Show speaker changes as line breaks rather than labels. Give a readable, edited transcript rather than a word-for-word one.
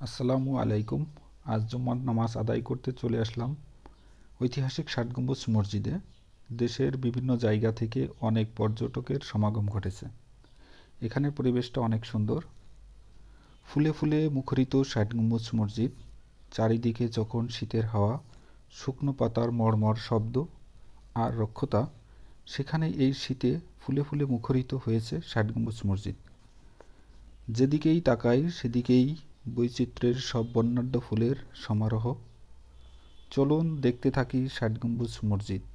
আসসালামু আলাইকুম। আজ জুম্মার নামাজ আদায় করতে চলে আসলাম ঐতিহাসিক ষাট গম্বুজ মসজিদে। দেশের বিভিন্ন জায়গা থেকে অনেক পর্যটকের সমাগম ঘটেছে। এখানে পরিবেশটা অনেক সুন্দর, ফুলে ফুলে মুখরিত ষাট গম্বুজ মসজিদ। চারিদিকে যখন শীতের হাওয়া, শুকনো পাতার মড়মড় শব্দ আর রক্ষতা, সেখানে এই শীতে ফুলে ফুলে মুখরিত হয়েছে ষাট গম্বুজ মসজিদ। যেদিকেই তাকাই সেদিকেই বৈচিত্র্যের সব বর্ণাঢ্য ফুলের সমারোহ। চলুন দেখতে থাকি ষাট গম্বুজ মসজিদ।